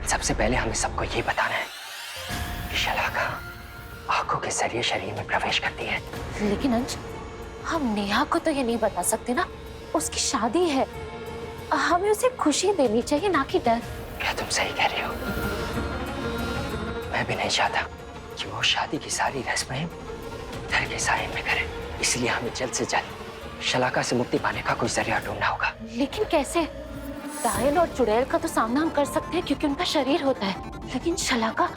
सबसे पहले हमें सबको ये बताना है कि शलाका आंखों के जरिए शरीर में प्रवेश करती है। लेकिन अंश, हम नेहा को तो ये नहीं बता सकते ना, उसकी शादी है। हमें उसे खुशी देनी चाहिए, ना कि डर। क्या तुम सही कह रही हो? मैं भी नहीं चाहता कि वो शादी की सारी रस्में घर के साए में करे, इसलिए हमें जल्द से जल्द शलाका से मुक्ति पाने का कोई जरिया ढूंढना होगा। लेकिन कैसे? डायल और चुड़ैल का तो सामना हम कर सकते हैं क्योंकि उनका शरीर होता है, लेकिन शलाका,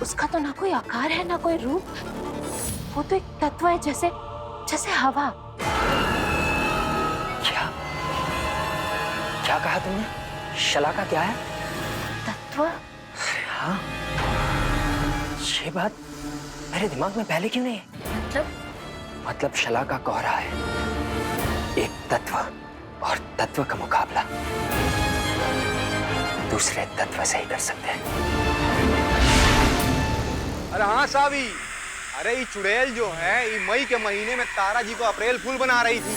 उसका तो ना कोई आकार है ना कोई रूप। वो तो एक तत्व है, जैसे जैसे हवा। क्या क्या कहा तुमने? शलाका क्या है? तत्व? हाँ, ये बात मेरे दिमाग में पहले क्यों नहीं? मतलब शलाका कोहरा है, एक तत्व और तत्व का मुकाबला दूसरे तत्व से ही कर सकते हैं। अरे हाँ सावी, अरे ये चुड़ैल जो है ये मई के महीने में तारा जी को अप्रैल फूल बना रही थी,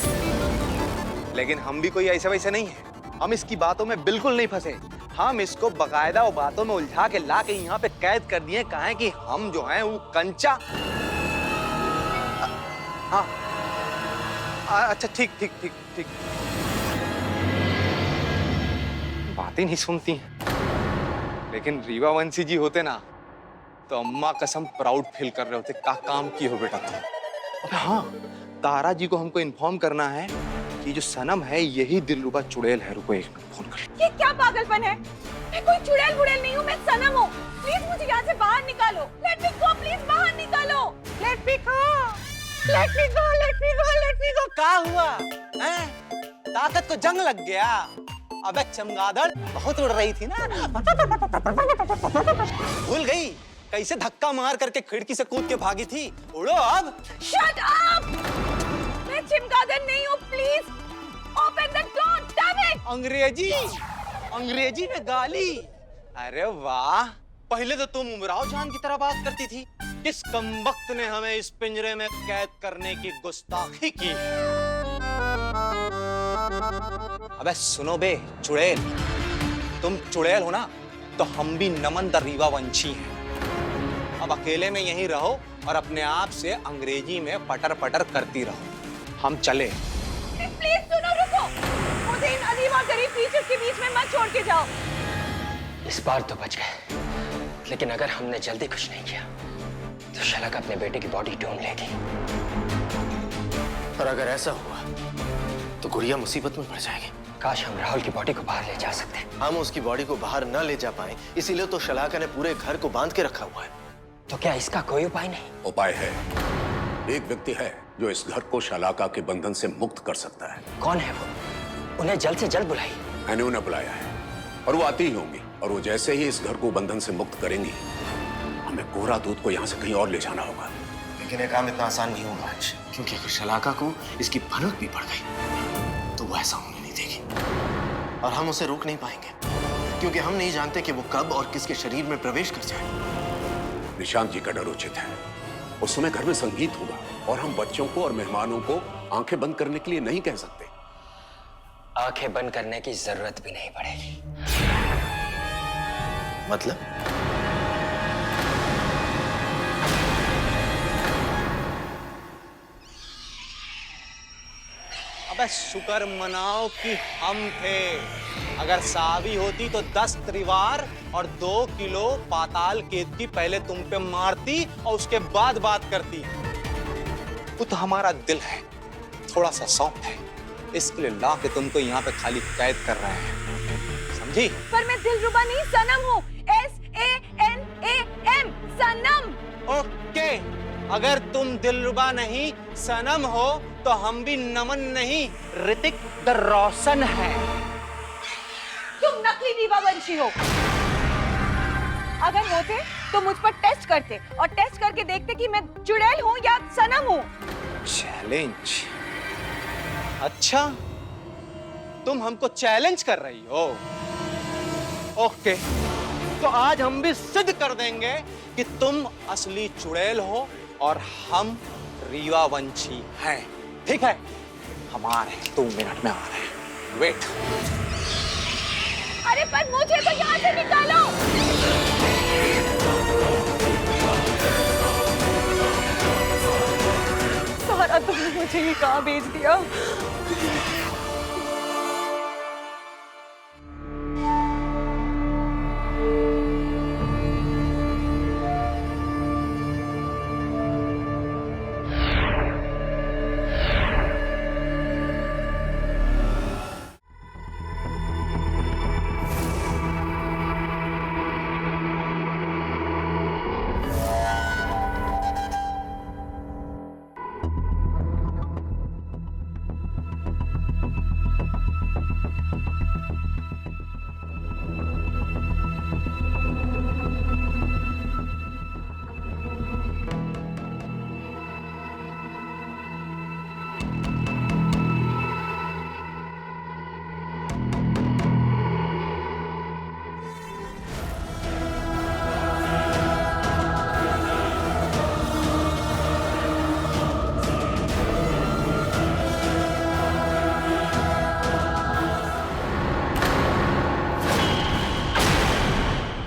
लेकिन हम भी कोई ऐसे वैसे नहीं है। हम इसकी बातों में बिल्कुल नहीं फंसे। हम इसको बकायदा वो बातों में उलझा के ला के यहाँ पे कैद कर दिए। कहें कि हम जो हैं वो कंचा। हाँ, अच्छा ठीक ठीक ठीक ठीक। बातें नहीं सुनती हैं, लेकिन रीवा वंशी जी होते ना तो अम्मा कसम प्राउड फील कर रहे होते। का काम की हो बेटा तुम। अबे हाँ, तारा जी को हमको इन्फॉर्म करना है कि जो सनम है यही दिलरुबा चुड़ैल है। रुको एक मिनट, फोन कर। ये क्या पागलपन है? मैं कोई चुड़ैल बुड़ैल नहीं हूँ, मैं सनम हूँ। प्लीज मुझे यहाँ से बाहर निकालो। लेट मी गो, प्लीज बाहर निकालो। लेट मी गो, लेट मी गो, लेट मी गो, लेट मी गो। क्या हुआ? हैं? ताकत को जंग लग गया? अबे चमगादड़, बहुत उड़ रही थी ना, भूल गई कैसे धक्का मार करके खिड़की से कूद के भागी थी? उड़ो अब। Shut up! मैं चमगादड़ नहीं हूँ, please open the door, damn it! अंग्रेजी में गाली? अरे वाह, पहले तो तुम उमराव जान की तरह बात करती थी। किस कमबख्त ने हमें इस पिंजरे में कैद करने की गुस्ताखी की? अबे सुनो बे चुड़ैल, तुम चुड़ैल हो ना तो हम भी नमन द रीवा वंशी हैं। अब अकेले में यहीं रहो और अपने आप से अंग्रेजी में पटर पटर करती रहो। हम चले। प्लीज सुनो, रुको। मुझे इन अजीब और गरीब टीचर्स के बीच में मत छोड़ के जाओ। इस बार तो बच गए, लेकिन अगर हमने जल्दी कुछ नहीं किया तो शलाका अपने बेटे की बॉडी ढूंढ लेगी। और अगर ऐसा हुआ तो गुड़िया मुसीबत में पड़ जाएगी। काश हम राहुल की बॉडी को बाहर ले जा सकते। हम उसकी बॉडी को बाहर न ले जा पाए, इसीलिए तो शलाका ने पूरे घर को बांध के रखा हुआ है। तो क्या इसका कोई उपाय नहीं? उपाय है। एक व्यक्ति है जो इस घर को शलाका के बंधन से मुक्त कर सकता है। कौन है वो? उन्हें जल्द से जल्द बुलाइए। मैंने उन्हें बुलाया है और वो आती ही होंगी, और वो जैसे ही इस घर को बंधन से मुक्त करेंगी, हमें कोहरा दूध को यहाँ से कहीं और ले जाना होगा। लेकिन ये काम इतना आसान नहीं होगा आज, क्योंकि अगर शलाका को इसकी भनक भी पड़ गई तो वो ऐसा होने नहीं देगी और हम उसे रोक नहीं पाएंगे, क्योंकि हम नहीं जानते कि वो कब और किसके शरीर में प्रवेश कर जाए। निशांत जी का डर उचित है। उस समय घर में संगीत होगा और हम बच्चों को और मेहमानों को आंखें बंद करने के लिए नहीं कह सकते। आंखें बंद करने की जरूरत भी नहीं पड़ेगी। मतलब? अबे शुक्र मनाओ कि हम थे। अगर सावी होती तो 10 त्रिवार और 2 किलो पाताल केतकी पहले तुम पे मारती और उसके बाद बात करती। वो तो हमारा दिल है, थोड़ा सा सॉफ्ट है, इसके लिए ला के तुमको यहाँ पे खाली कैद कर रहे हैं, समझी? पर मैं दिलरुबा नहीं, सनम हूँ। SANAM, सनम। ओके, अगर तुम दिलरुबा नहीं सनम हो तो हम भी नमन नहीं, ऋतिक द रोशन है। तुम नकली रीवा वंशी हो। अगर होते तो मुझ पर टेस्ट करते और टेस्ट करके देखते कि मैं चुड़ैल हूँ या सनम हूँ। चैलेंज? अच्छा, तुम हमको चैलेंज कर रही हो? ओके, तो आज हम भी सिद्ध कर देंगे कि तुम असली चुड़ैल हो और हम रीवा वंशी हैं। ठीक है, हम आ रहे हैं, 2 मिनट में आ रहे हैं। वेट। अरे पर मुझे तो यहाँ से निकालो। मुझे ये कहाँ भेज दिया।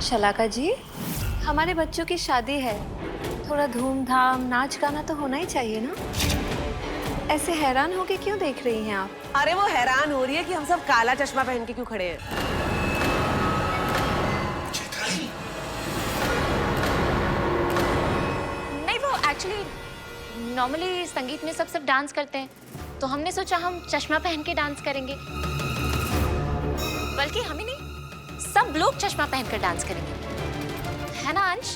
शलाका जी, हमारे बच्चों की शादी है, थोड़ा धूमधाम नाच गाना तो होना ही चाहिए ना। ऐसे हैरान होके क्यों देख रही हैं आप? अरे वो हैरान हो रही है कि हम सब काला चश्मा पहन के क्यों खड़े हैं। नहीं, वो एक्चुअली नॉर्मली संगीत में सब डांस करते हैं, तो हमने सोचा हम चश्मा पहन के डांस करेंगे। बल्कि हमें नहीं, सब लोग चश्मा पहनकर डांस करेंगे, है ना अंश?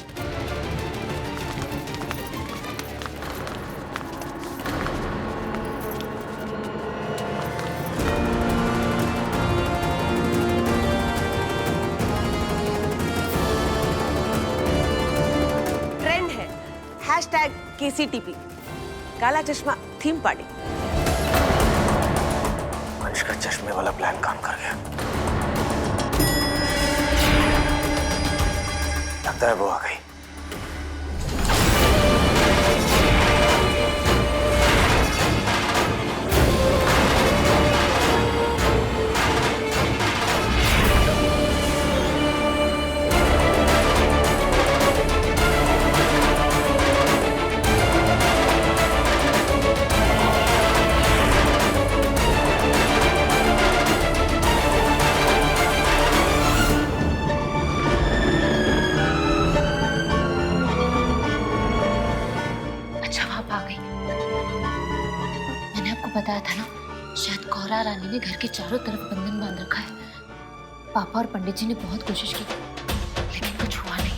ट्रेंड है #KCTP, काला चश्मा थीम पार्टी। अंश का चश्मे वाला प्लान काम कर गया। लगता है वो आ गई। बताया था ना, शायद कौरा रानी ने घर के चारों तरफ बंधन बांध रखा है। पापा और पंडित जी ने बहुत कोशिश की, लेकिन कुछ हुआ नहीं।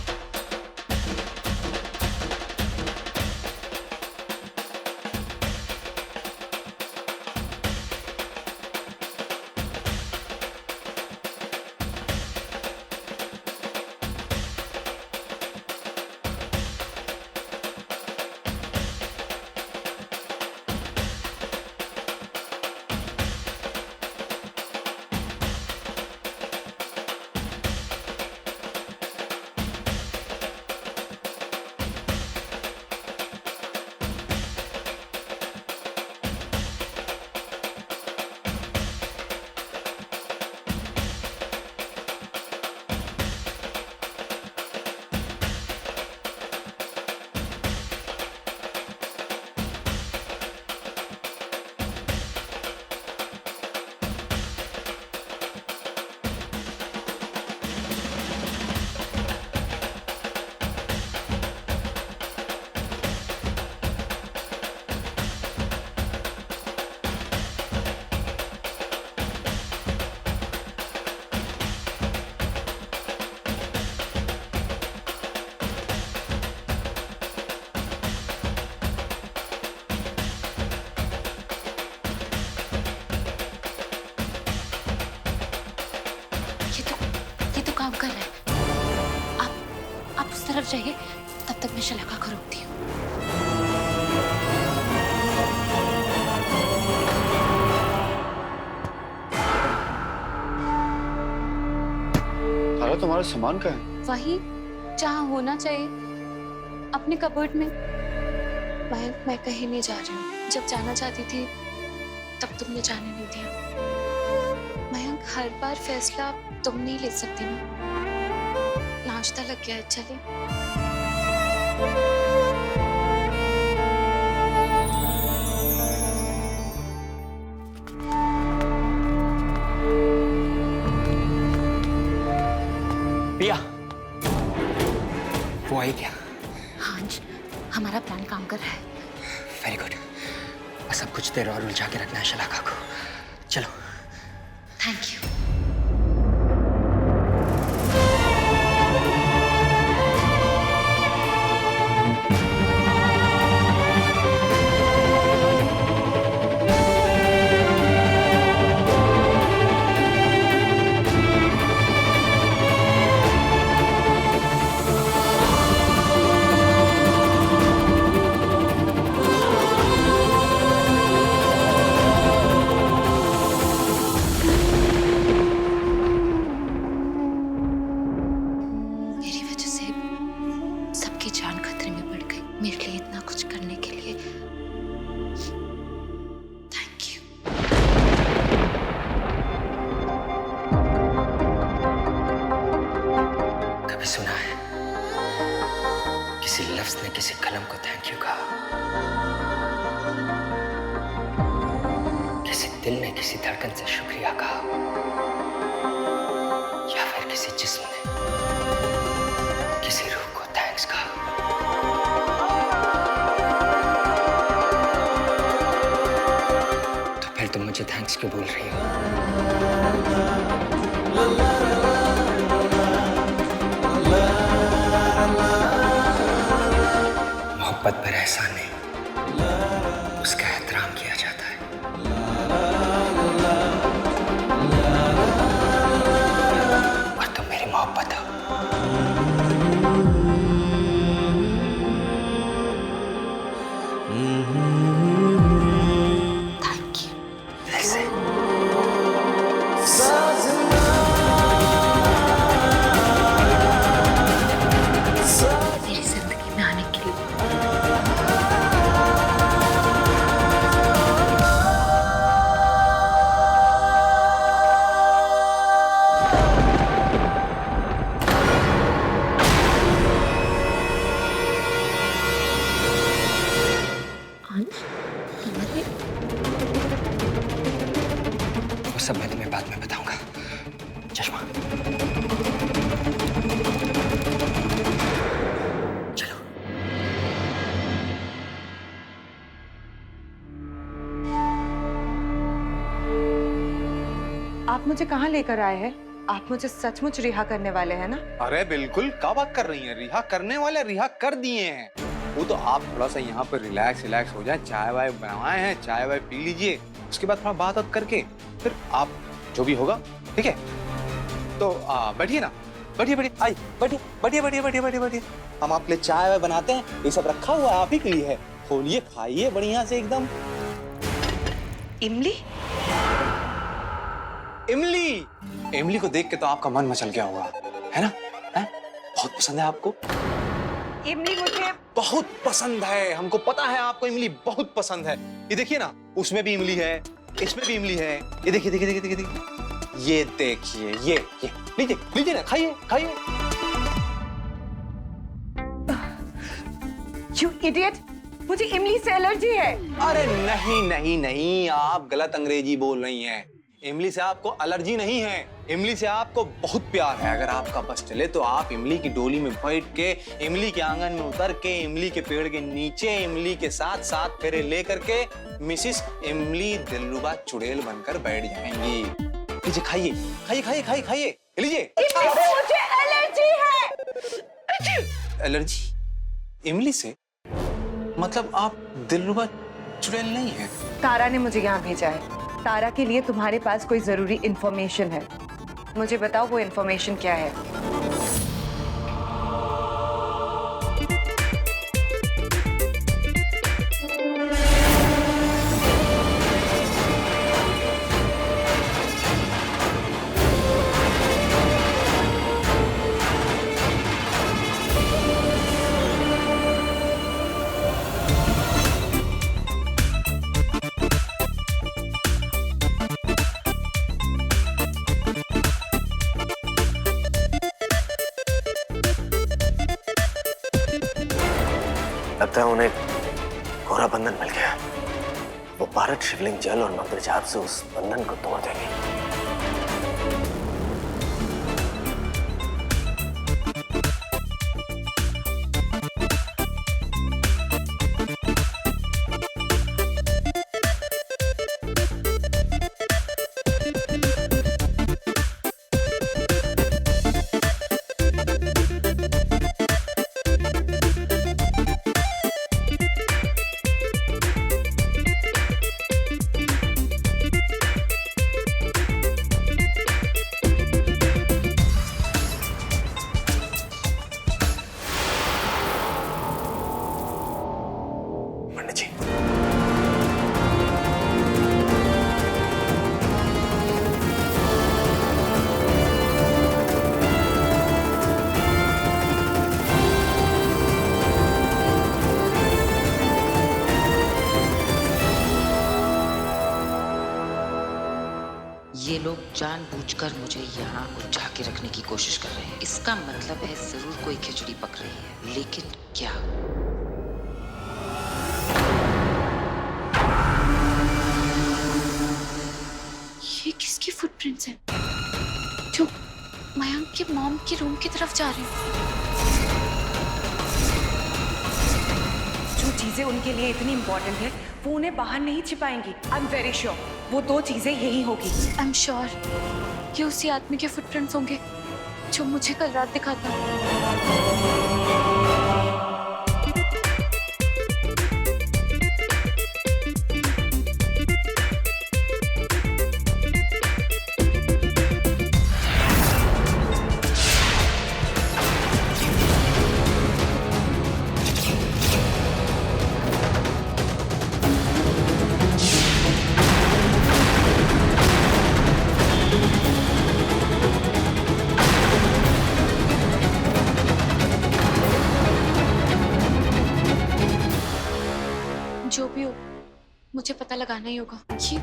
काम कर रहे हैं। आप उस तरफ जाइए, तब तक मैं शलाका को रोकती हूँ। तारा, तुम्हारा सामान कहाँ है? वही जहाँ होना चाहिए, अपने कबर्ड में। मैं कहीं नहीं जा रही हूँ। जब जाना चाहती थी तब तुमने जाने नहीं दिया। मयंक, हर बार फैसला तुम नहीं ले सकती ना। नाश्ता लग गया है, चले। पिया, वो आई क्या? हाँ अंश, हमारा प्लान काम कर रहा है। Very good. बस अब कुछ देर और उलझा के रखना है शलाका को। चलो। Thank you. मेरी वजह से सबकी जान खतरे में पड़ गई। मेरे लिए इतना कुछ करने के लिए थैंक यू। कभी सुना है किसी लफ्ज ने किसी कलम को थैंक यू कहा? किसी दिल ने किसी धड़कन से शुक्रिया कहा? या फिर किसी जिस्म ने किसी रूह को थैंक्स कहा? तो फिर तुम मुझे थैंक्स क्यों बोल रही हो? मोहब्बत पर एहसान नहीं, उसका एहतराम किया जाता है। और तुम मेरी मोहब्बत हो। Thank you. दिल से। मेरी जिंदगी में आने के लिए अंश, तुम्हारे वो सब मैं तुम्हें बाद में बताऊंगा। चश्मा। चलो। आप मुझे कहाँ लेकर आए हैं? आप मुझे सचमुच रिहा करने वाले हैं ना? अरे बिल्कुल, क्या बात कर रही हैं? रिहा करने वाले रिहा कर दिए हैं। वो तो आप थोड़ा सा यहाँ पर रिलैक्स हो जाए, चाय वाय बनवाए हैं, चाय वाय पी लीजिए, उसके बाद थोड़ा बात करके फिर आप जो भी होगा, ठीक है? तो बैठिए ना, बैठिए, आई बैठिए। हम आपके लिए चाय वाय बनाते हैं, ये सब रखा हुआ है आप ही के लिए है। खोलिए, खाइए बढ़िया से एकदम। इमली? इमली को देख के तो आपका मन मचल गया होगा, है ना? है? बहुत पसंद है आपको? इमली मुझे बहुत पसंद है, हमको पता है आपको इमली बहुत पसंद है। ये देखिए ना, उसमें भी इमली है, इसमें भी इमली है। ये देखिए। ये देखिए, ये लीजिए ना, खाइए। You idiot! मुझे इमली से एलर्जी है। अरे नहीं, आप गलत अंग्रेजी बोल रही हैं। इमली से आपको एलर्जी नहीं है, इमली से आपको बहुत प्यार है। अगर आपका बस चले तो आप इमली की डोली में बैठ के, इमली के आंगन में उतर के, इमली के पेड़ के नीचे इमली के साथ फेरे लेकर के मिसिस इमली दिलरुबा चुड़ैल बनकर बैठ जाएंगी। लीजिए, खाइए। लीजिए। मुझे एलर्जी है। एलर्जी? इमली से? मतलब आप दिलरुबा चुड़ैल नहीं है? तारा ने मुझे यहाँ भेजा है। तारा के लिए तुम्हारे पास कोई जरूरी इंफॉर्मेशन है। मुझे बताओ वो इंफॉर्मेशन क्या है? लगता है उन्हें कोरा बंधन मिल गया। वो भारत शिवलिंग जल और मंत्र जाप से उस बंधन को तोड़ देंगे। जानबूझकर मुझे यहाँ उलझा के रखने की कोशिश कर रहे हैं। इसका मतलब है जरूर कोई खिचड़ी पक रही है, लेकिन क्या? ये किसकी फुटप्रिंट्स हैं? जो मयंक के मॉम के रूम की तरफ जा रहे हैं। जो चीजें उनके लिए इतनी इंपॉर्टेंट है वो उन्हें बाहर नहीं छिपाएंगी। आई एम वेरी श्योर वो दो चीजें यही होगी। आई एम श्योर ये उसी आदमी के फुटप्रिंट्स होंगे जो मुझे कल रात दिखा था। जो भी हो मुझे पता लगाना ही होगा कि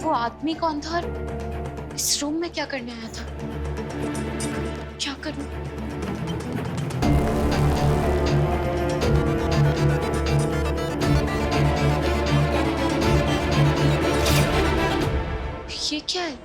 वो आदमी कौन था और इस रूम में क्या करने आया था। क्या करूं? ये क्या है?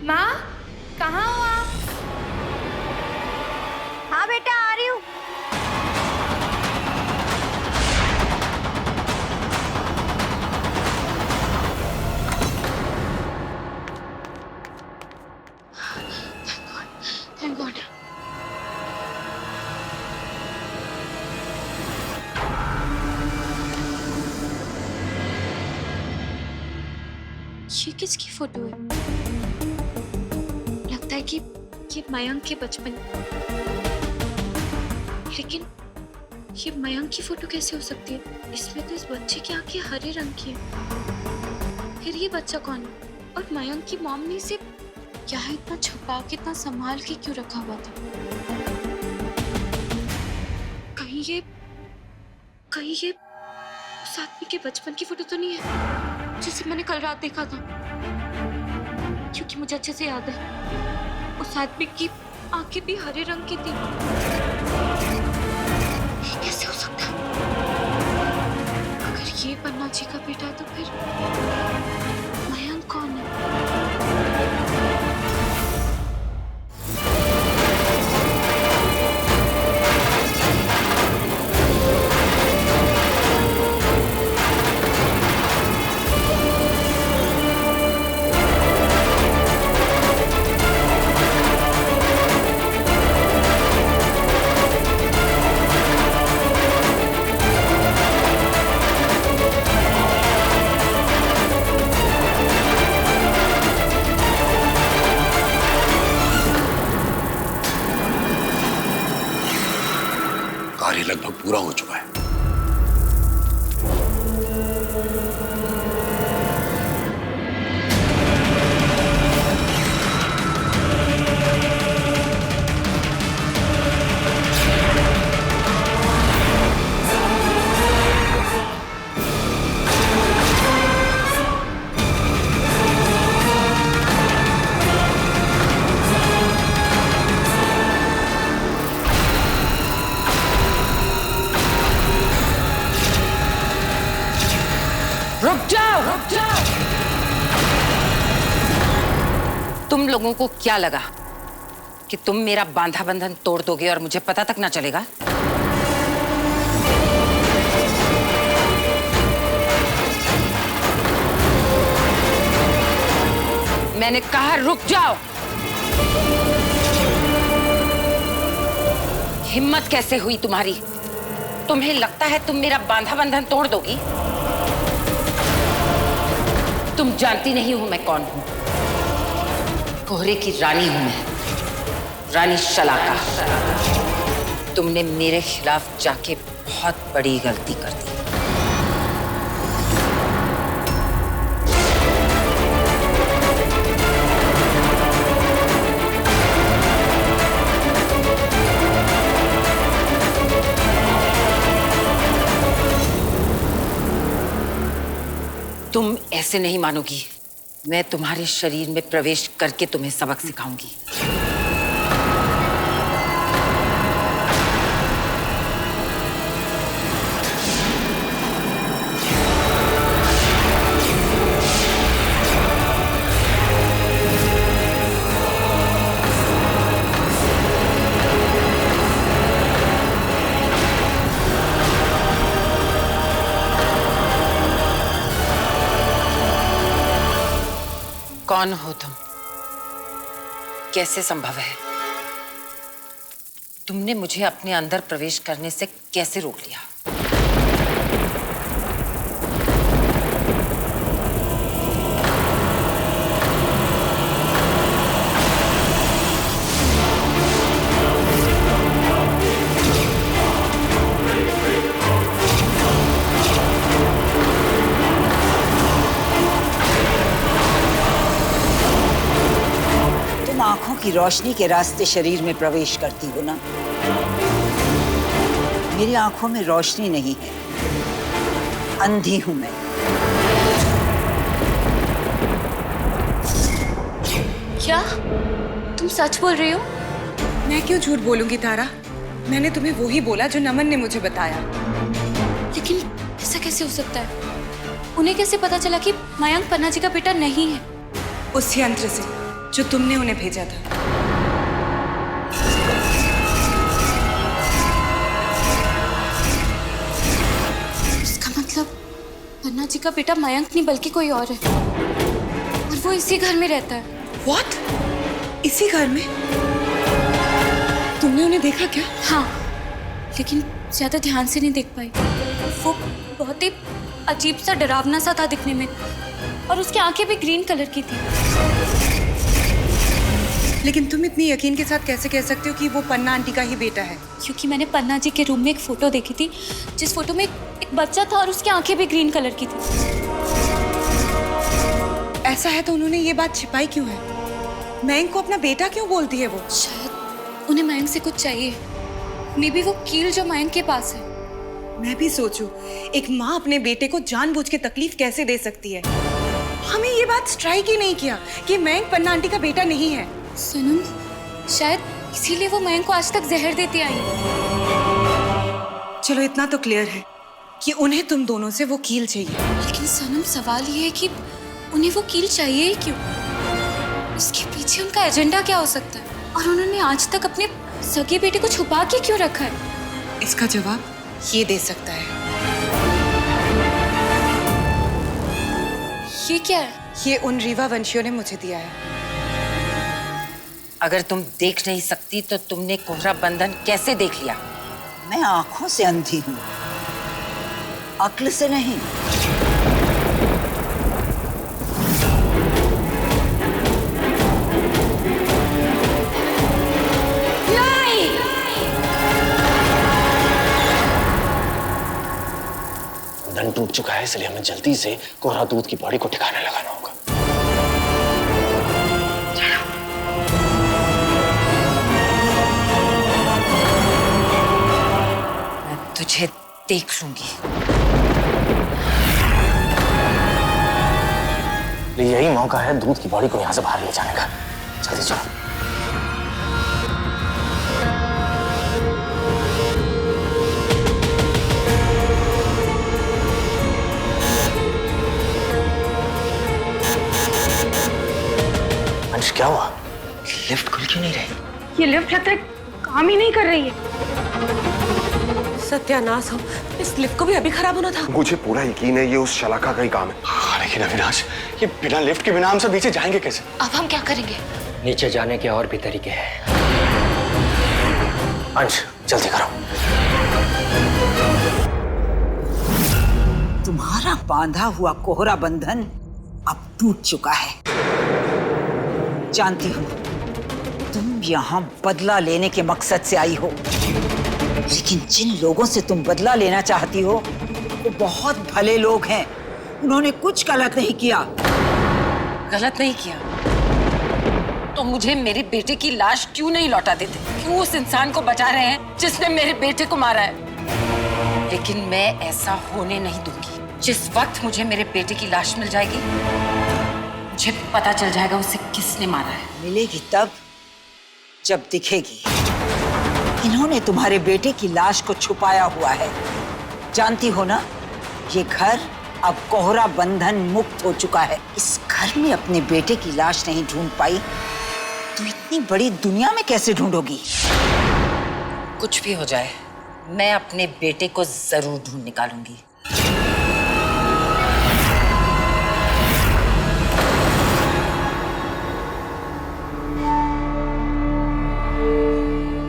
माँ कहाँ हो आप? हाँ बेटा आ रही हूँ। Thank God. ये किसकी फोटो है? लगता है कि ये मयंक के बचपन। लेकिन ये मयंक की फोटो कैसे हो सकती है? इसमें तो इस बच्चे की आंखें हरे रंग की है। फिर ये बच्चा कौन है? और मयंक की मॉम ने इसे यहाँ इतना छुपा के, इतना संभाल के क्यों रखा हुआ था? कहीं ये उस आदमी के बचपन की फोटो तो नहीं है जिसे मैंने कल रात देखा था? क्योंकि मुझे अच्छे से याद है उस आदमी की आंखें भी हरे रंग की थी। ये कैसे हो सकता है? अगर ये पन्ना जी का बेटा है तो फिर मयंक कौन है? कार्य लगभग पूरा हो चुका है। रुक जाओ! तुम लोगों को क्या लगा कि तुम मेरा बांधा बंधन तोड़ दोगे और मुझे पता तक ना चलेगा? मैंने कहा रुक जाओ। हिम्मत कैसे हुई तुम्हारी? तुम्हें लगता है तुम मेरा बांधा बंधन तोड़ दोगी? तुम जानती नहीं हो मैं कौन हूं। कोहरे की रानी हूं मैं, रानी शलाका। तुमने मेरे खिलाफ जाके बहुत बड़ी गलती कर दी। तुम ऐसे नहीं मानोगी। मैं तुम्हारे शरीर में प्रवेश करके तुम्हें सबक सिखाऊंगी। कौन हो तुम? कैसे संभव है? तुमने मुझे अपने अंदर प्रवेश करने से कैसे रोक लिया? आंखों की रोशनी के रास्ते शरीर में प्रवेश करती हो ना। मेरी आंखों में रोशनी नहीं है, अंधी हूं मैं। क्या तुम सच बोल रही हो? मैं क्यों झूठ बोलूंगी तारा? मैंने तुम्हें वो ही बोला जो नमन ने मुझे बताया। लेकिन ऐसा कैसे हो सकता है? उन्हें कैसे पता चला कि मयंक पन्ना जी का बेटा नहीं है? उस यंत्र से जो तुमने उन्हें भेजा था। इसका मतलब पन्ना जी का बेटा मयंक नहीं बल्कि कोई और है, और वो इसी घर में रहता है। What? इसी घर में? तुमने उन्हें देखा क्या? हाँ, लेकिन ज्यादा ध्यान से नहीं देख पाई। वो बहुत ही अजीब सा डरावना सा था दिखने में, और उसकी आंखें भी ग्रीन कलर की थी। लेकिन तुम इतनी यकीन के साथ कैसे कह सकते हो कि वो पन्ना आंटी का ही बेटा है? क्योंकि मैंने पन्ना जी के रूम में एक फोटो देखी थी, जिस फोटो में एक बच्चा था और उसकी आंखें भी ग्रीन कलर की थी। ऐसा है तो उन्होंने ये बात छिपाई क्यों है? मयंक को अपना बेटा क्यों बोलती है वो? शायद उन्हें मयंक से कुछ चाहिए। मे बी वो कील जो मयंक के पास है। मैं भी सोचूं, एक माँ अपने बेटे को जानबूझ के तकलीफ कैसे दे सकती है? हमें ये बात स्ट्राइक ही नहीं किया कि मयंक पन्ना आंटी का बेटा नहीं है। सनम, शायद इसीलिए वो मयंक को आज तक जहर देती आई। चलो इतना तो क्लियर है कि उन्हें तुम दोनों से वो कील चाहिए। लेकिन सनम, सवाल ये है कि उन्हें वो कील चाहिए ही क्यों? इसके पीछे उनका एजेंडा क्या हो सकता है? और उन्होंने आज तक अपने सगे बेटे को छुपा के क्यों रखा है? इसका जवाब ये दे सकता है। ये क्या है? ये उन रीवा वंशियों ने मुझे दिया है। अगर तुम देख नहीं सकती तो तुमने कोहरा बंधन कैसे देख लिया? मैं आंखों से अंधी हूं, अक्ल से नहीं। बंधन टूट चुका है, इसलिए हमें जल्दी से कोहरा दूध की बॉडी को ठिकाने लगाना होगा। तुझे देख लूंगी। यही मौका है दूध की बॉडी को यहाँ से बाहर ले जाने का। जल्दी चलो। अंश, क्या हुआ? लिफ्ट खुल क्यों नहीं रही? ये लिफ्ट लगता है काम ही नहीं कर रही है। सत्यानाश हो, इस लिफ्ट को भी अभी खराब होना था। मुझे पूरा यकीन है ये उस शलाका का ही काम है। लेकिन अविनाश, ये बिना लिफ्ट के बिना हम सब नीचे जाएंगे कैसे? अब हम क्या करेंगे? नीचे जाने के और भी तरीके हैं। अंश, जल्दी करो। तुम्हारा बांधा हुआ कोहरा बंधन अब टूट चुका है। जानती हूँ तुम यहाँ बदला लेने के मकसद से आई हो, लेकिन जिन लोगों से तुम बदला लेना चाहती हो वो बहुत भले लोग हैं। उन्होंने कुछ गलत नहीं किया। गलत नहीं किया तो मुझे मेरे बेटे की लाश क्यों नहीं लौटा देते? क्यों उस इंसान को बचा रहे हैं जिसने मेरे बेटे को मारा है? लेकिन मैं ऐसा होने नहीं दूंगी। जिस वक्त मुझे मेरे बेटे की लाश मिल जाएगी, मुझे पता चल जाएगा उसे किसने मारा है। मिलेगी तब जब दिखेगी। इन्होंने तुम्हारे बेटे की लाश को छुपाया हुआ है। जानती हो ना, ये घर अब कोहरा बंधन मुक्त हो चुका है। इस घर में अपने बेटे की लाश नहीं ढूंढ पाई तो इतनी बड़ी दुनिया में कैसे ढूंढोगी? कुछ भी हो जाए, मैं अपने बेटे को जरूर ढूंढ निकालूंगी।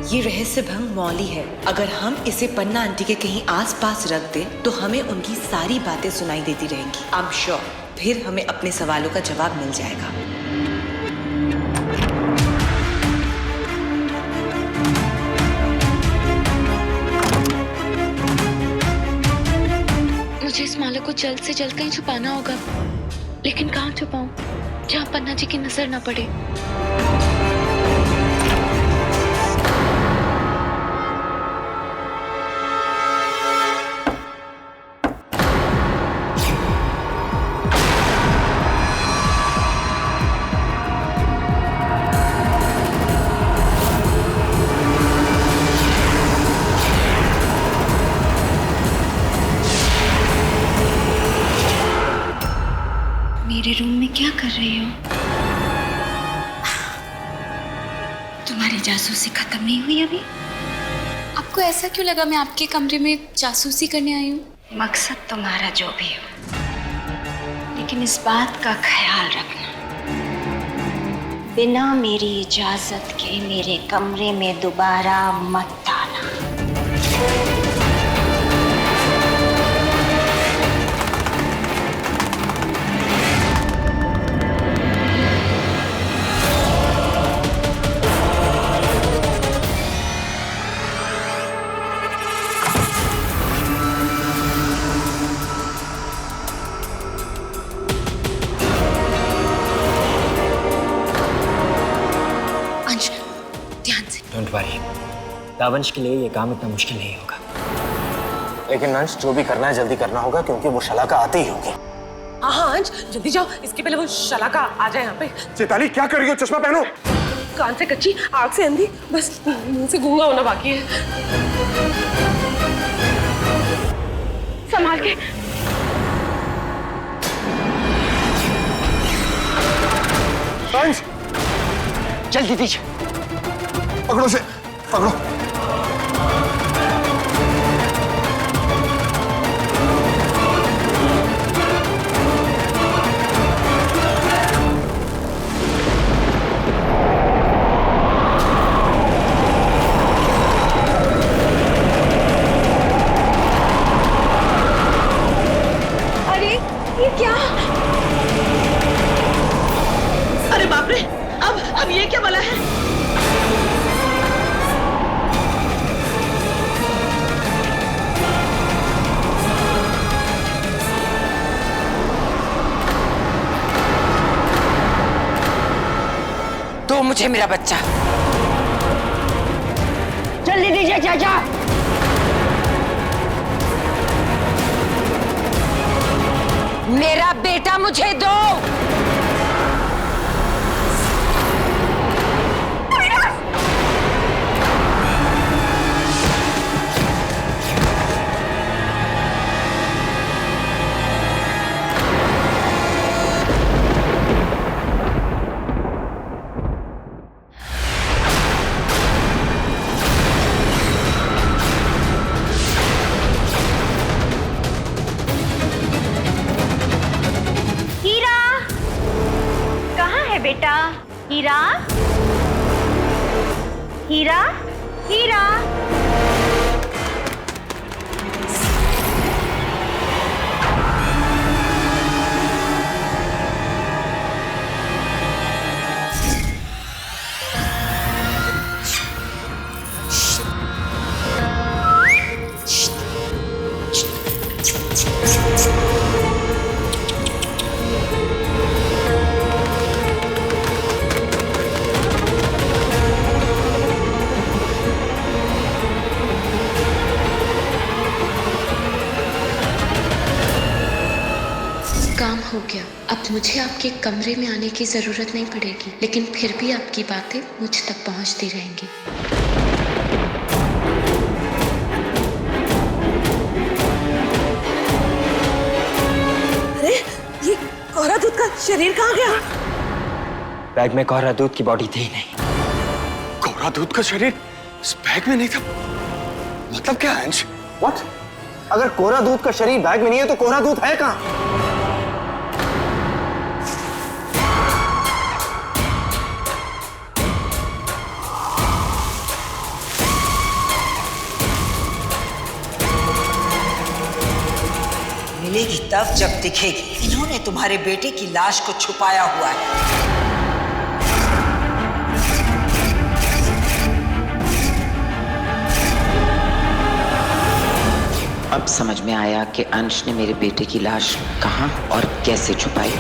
ये रहस्य भंग मौली है। अगर हम इसे पन्ना आंटी के कहीं आसपास रख दें तो हमें उनकी सारी बातें सुनाई देती रहेंगी। आई एम श्योर फिर हमें अपने सवालों का जवाब मिल जाएगा। मुझे इस माला को जल्द से जल्द कहीं छुपाना होगा, लेकिन कहाँ छुपाऊं जहाँ पन्ना जी की नजर ना पड़े। मेरे रूम में क्या कर रही हो? तुम्हारी जासूसी खत्म नहीं हुई अभी? आपको ऐसा क्यों लगा मैं आपके कमरे में जासूसी करने आई हूँ? मकसद तुम्हारा जो भी हो, लेकिन इस बात का ख्याल रखना, बिना मेरी इजाजत के मेरे कमरे में दोबारा मत आना। डोंट वरी, दावंश के लिए ये काम इतना मुश्किल नहीं होगा। लेकिन अंश, जो भी करना है जल्दी करना होगा क्योंकि वो शलाका आती ही होगी। हाँ हाँ अंश, जल्दी जाओ, इसके पहले वो शलाका आ जाए यहाँ पे। चैताली, क्या कर रही हो? चश्मा पहनो। कान से कच्ची, आँख से अंधी, बस मुंह से गूंगा होना बाकी है। संभाल के। अंश, जल्दी दीजिए। पकड़ो से, पकड़ो। अरे ये क्या? अरे बाप रे, अब ये क्या बला है? दो मुझे मेरा बच्चा। जल्दी दीजिए चाचा। मेरा बेटा मुझे दो। बेटा, हीरा, हीरा, हीरा। गया। अब मुझे आपके कमरे में आने की जरूरत नहीं पड़ेगी, लेकिन फिर भी आपकी बातें मुझ तक पहुंचती रहेंगी। अरे ये कोहरा दूध का शरीर कहाँ गया? बैग में कोहरा दूध की बॉडी थी ही नहीं। कोहरा दूध का शरीर इस बैग में नहीं था? मतलब क्या अंश? What? अगर कोहरा दूध का शरीर बैग में नहीं है तो कोहरा दूध है कहाँ? मिलेगी तब जब दिखेगी। इन्होंने तुम्हारे बेटे की लाश को छुपाया हुआ है। अब समझ में आया कि अंश ने मेरे बेटे की लाश कहाँ और कैसे छुपाई।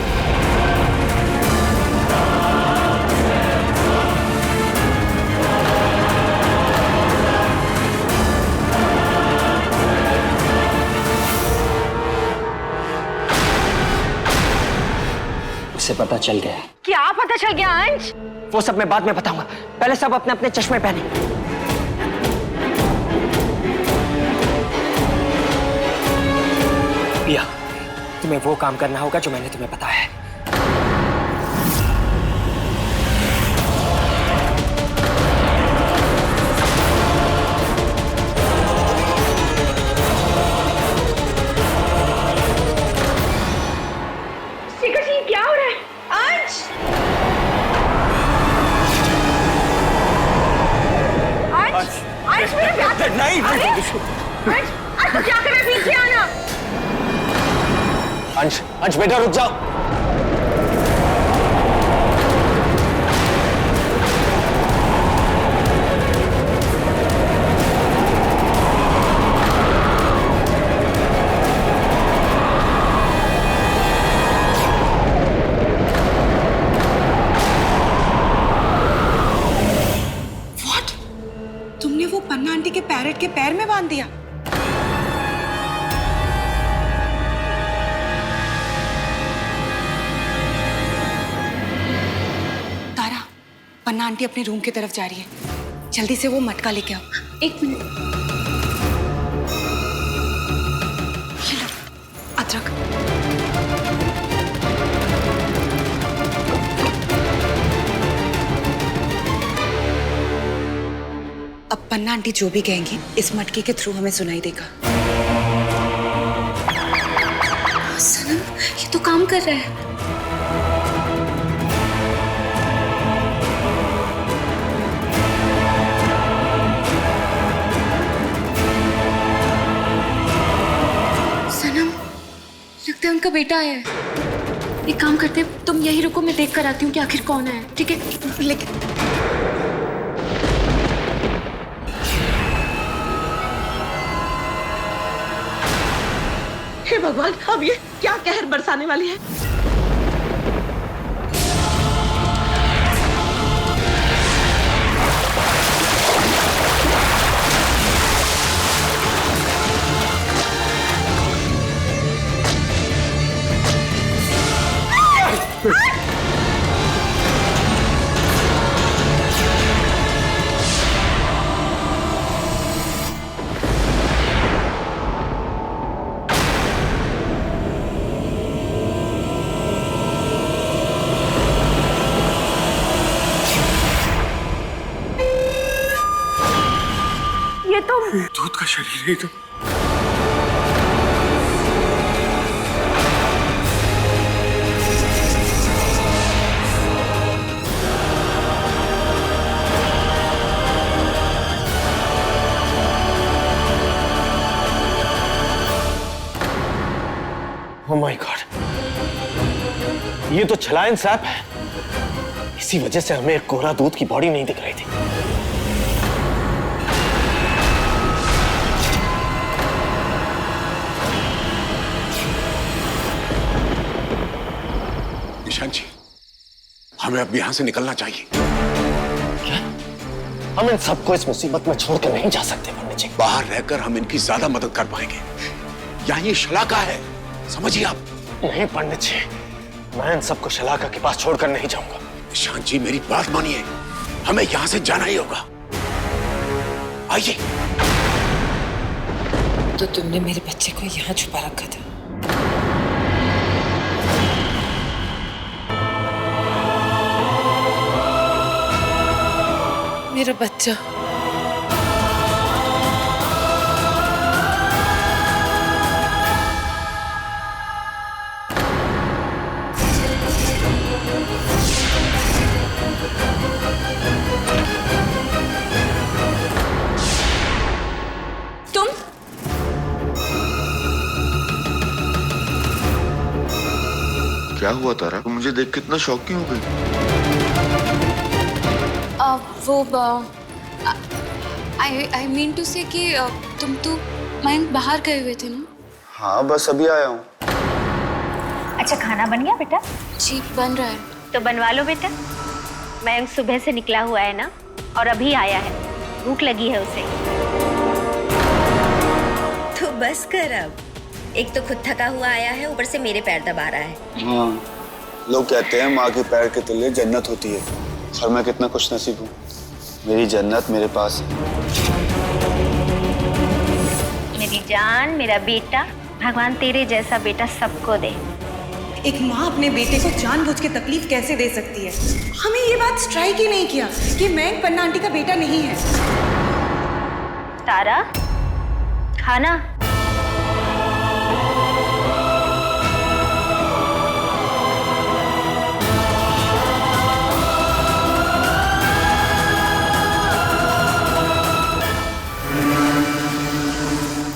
उसे पता चल गया। क्या पता चल गया अंश? वो सब मैं बाद में बताऊंगा, पहले सब अपने अपने चश्मे पहने। पिया, तुम्हें वो काम करना होगा जो मैंने तुम्हें बताया है। शिखर जी क्या हो रहा है? अंश! अंश! अंश मेरे प्यार! नहीं, अंश! अंश क्या कर रहे? पीछे आना! अंश, अंश बेटा रुक जाओ। तुमने वो पन्ना आंटी के पैरेट के पैर में बांध दिया? तारा, पन्ना आंटी अपने रूम की तरफ जा रही है, जल्दी से वो मटका लेके आओ। एक मिनट। ये लो, अदरक। अब पन्ना आंटी जो भी कहेंगी इस मटके के थ्रू हमें सुनाई देगा। सनम, ये तो काम कर रहा है। सनम, लगता है उनका बेटा आया है। एक काम करते हैं, तुम यही रुको, मैं देख कर आती हूँ कि आखिर कौन है। ठीक है? लेकिन हे भगवान, अब ये क्या कहर बरसाने वाली है? ये तो दूध का शरीर है तो। Oh my God! ये तो छलायन सैप है। इसी वजह से हमें कोहरा दूध की बॉडी नहीं दिख रही थी। निशांत जी, हमें अब यहाँ से निकलना चाहिए। क्या? हम इन सबको इस मुसीबत में छोड़कर नहीं जा सकते पंडित जी। बाहर रहकर हम इनकी ज्यादा मदद कर पाएंगे। यहाँ ये शलाका है, समझिए आप। नहीं पंडित जी, मैं इन सबको शलाका के पास छोड़कर नहीं जाऊंगा। ईशान जी मेरी बात मानिए, हमें यहां से जाना ही होगा। आइए। तो तुमने मेरे बच्चे को यहाँ छुपा रखा था। मेरा बच्चा। तुम क्या हुआ तारा? मुझे देख कितना शौक क्यों हो गई? आई मीन टू से कि तुम तो मयंक बाहर गए हुए थे ना? हाँ बस अभी आया हूँ। अच्छा खाना बन गया बेटा? जी बन रहा है। तो बनवा लो बेटा। मयंक सुबह से निकला हुआ है ना, और अभी आया है, भूख लगी है उसे। तो बस कर अब, एक तो खुद थका हुआ आया है, ऊपर से मेरे पैर दबा रहा है। हाँ, लोग कहते हैं माँ के पैर के तले जन्नत होती है, और मैं कितना खुश नसीब हूँ, मेरी जन्नत मेरे पास है। मेरी जान, मेरा बेटा, भगवान तेरे जैसा बेटा सबको दे। एक माँ अपने बेटे को जानबूझ के तकलीफ कैसे दे सकती है? हमें ये बात स्ट्राइक ही नहीं किया कि मयंक पन्ना आंटी का बेटा नहीं है। तारा, खाना।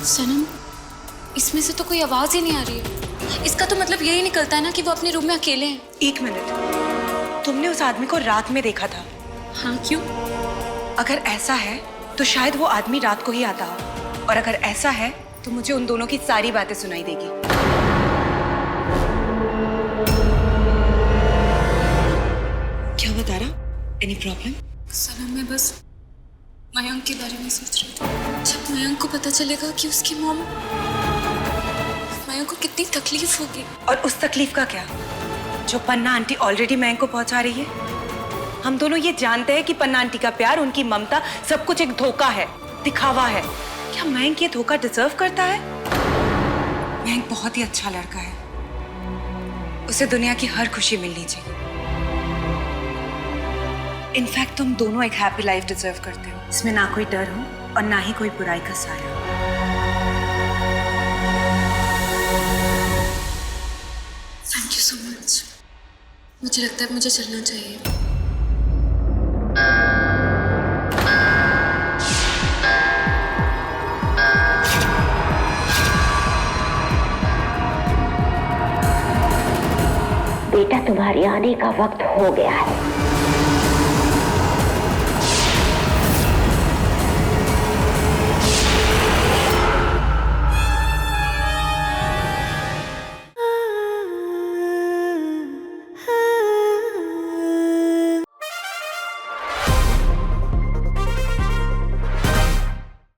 सनम, इसमें से तो कोई आवाज ही नहीं आ रही है। इसका तो मतलब यही निकलता है ना कि वो अपने रूम में अकेले हैं। 1 मिनट, तुमने उस आदमी को रात में देखा था? हाँ, क्यों? अगर ऐसा है तो शायद वो आदमी रात को ही आता हो, और अगर ऐसा है तो मुझे उन दोनों की सारी बातें सुनाई देगी। क्या बता रहा? Any problem? सनम, मैं बस मयंक के बारे में सोच रही थी। जब मयंक को पता चलेगा कि उसकी मॉम, मयंक को कितनी तकलीफ होगी। और उस तकलीफ का क्या जो पन्ना आंटी ऑलरेडी मयंक को पहुंचा रही है? हम दोनों ये जानते हैं कि पन्ना आंटी का प्यार, उनकी ममता, सब कुछ एक धोखा है, दिखावा है। क्या मयंक ये धोखा डिजर्व करता है? मयंक बहुत ही अच्छा लड़का है, उसे दुनिया की हर खुशी मिलनी चाहिए। इनफैक्ट तुम दोनों एक हैप्पी लाइफ डिजर्व करते हो, इसमें ना कोई डर हो और ना ही कोई बुराई का साया। Thank you so much. मुझे लगता है मुझे चलना चाहिए। बेटा, तुम्हारे आने का वक्त हो गया है।